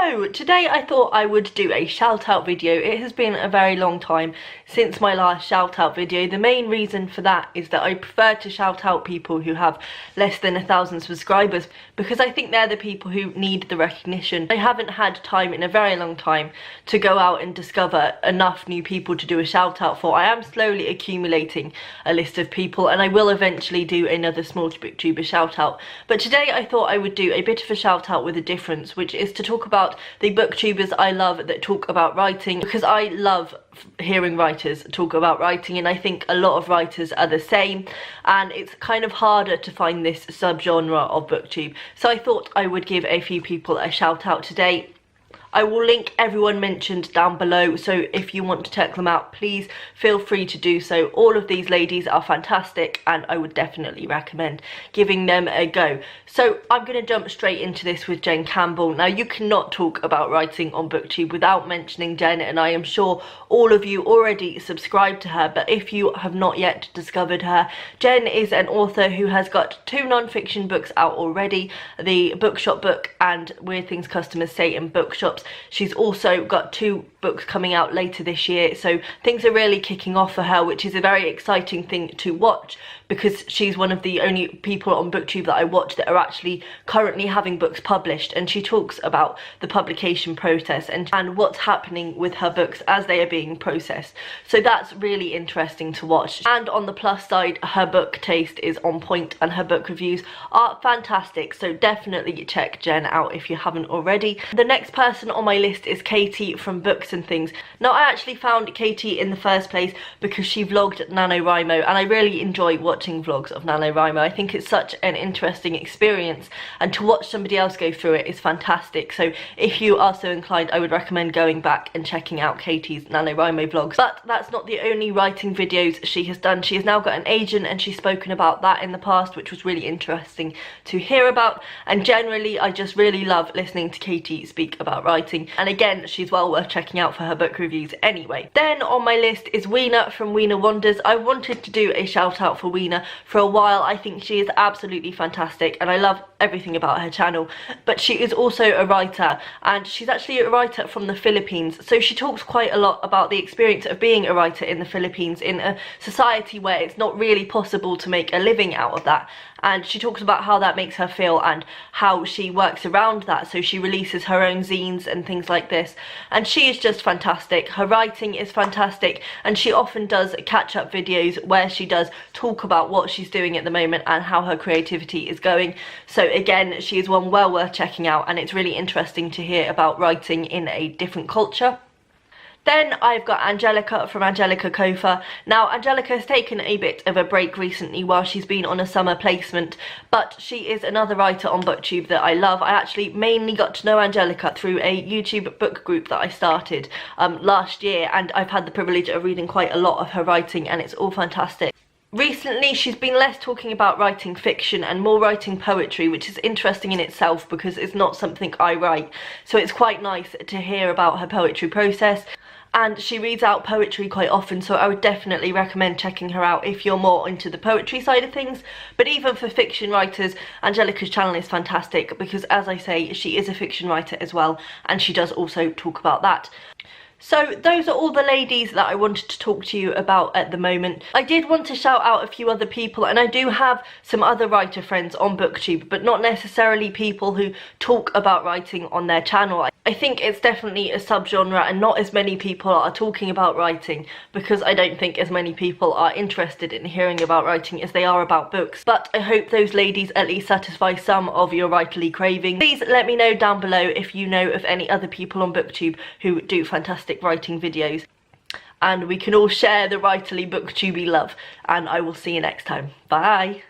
So today I thought I would do a shout out video. It has been a very long time since my last shout out video. The main reason for that is that I prefer to shout out people who have less than 1,000 subscribers because I think they're the people who need the recognition. I haven't had time in a very long time to go out and discover enough new people to do a shout out for. I am slowly accumulating a list of people and I will eventually do another small booktuber shout out. But today I thought I would do a bit of a shout out with a difference, which is to talk about the booktubers I love that talk about writing, because I love hearing writers talk about writing and I think a lot of writers are the same, and it's kind of harder to find this subgenre of booktube. So I thought I would give a few people a shout out today. I will link everyone mentioned down below, so if you want to check them out, please feel free to do so. All of these ladies are fantastic and I would definitely recommend giving them a go. So I'm going to jump straight into this with Jen Campbell. Now, you cannot talk about writing on booktube without mentioning Jen, and I am sure all of you already subscribe to her, but if you have not yet discovered her, Jen is an author who has got 2 non-fiction books out already, the Bookshop book and Weird Things Customers Say in Bookshops. She's also got 2 books coming out later this year, so things are really kicking off for her, which is a very exciting thing to watch because she's one of the only people on booktube that I watch that are actually currently having books published, and she talks about the publication process and what's happening with her books as they are being processed. So that's really interesting to watch. And on the plus side, her book taste is on point and her book reviews are fantastic, so definitely check Jen out if you haven't already. The next person on my list is Katie from Books and Things. Now, I actually found Katie in the first place because she vlogged NaNoWriMo, and I really enjoy watching vlogs of NaNoWriMo. I think it's such an interesting experience, and to watch somebody else go through it is fantastic. So if you are so inclined, I would recommend going back and checking out Katie's NaNoWriMo vlogs. But that's not the only writing videos she has done. She has now got an agent and she's spoken about that in the past, which was really interesting to hear about. And generally, I just really love listening to Katie speak about writing. And again, she's well worth checking out for her book reviews anyway. Then on my list is Weiner from Weiner Wonders. I wanted to do a shout out for Weiner for a while. I think she is absolutely fantastic and I love everything about her channel, but she is also a writer, and she's actually a writer from the Philippines, so she talks quite a lot about the experience of being a writer in the Philippines, in a society where it's not really possible to make a living out of that, and she talks about how that makes her feel and how she works around that. So she releases her own zines and things like this, and she is just fantastic. Her writing is fantastic, and she often does catch-up videos where she does talk about what she's doing at the moment and how her creativity is going. So again, she is one well worth checking out, and it's really interesting to hear about writing in a different culture. Then I've got Angelica from Angelica Kofa. Now, Angelica has taken a bit of a break recently while she's been on a summer placement, but she is another writer on booktube that I love. I actually mainly got to know Angelica through a YouTube book group that I started last year, and I've had the privilege of reading quite a lot of her writing, and it's all fantastic. Recently, she's been less talking about writing fiction and more writing poetry, which is interesting in itself because it's not something I write. So it's quite nice to hear about her poetry process. And she reads out poetry quite often, so I would definitely recommend checking her out if you're more into the poetry side of things. But even for fiction writers, Angelica's channel is fantastic because, as I say, she is a fiction writer as well, and she does also talk about that. So those are all the ladies that I wanted to talk to you about at the moment. I did want to shout out a few other people, and I do have some other writer friends on booktube, but not necessarily people who talk about writing on their channel. I think it's definitely a subgenre, and not as many people are talking about writing because I don't think as many people are interested in hearing about writing as they are about books. But I hope those ladies at least satisfy some of your writerly cravings. Please let me know down below if you know of any other people on booktube who do fantastic writing videos, and we can all share the writerly booktubey love, and I will see you next time. Bye.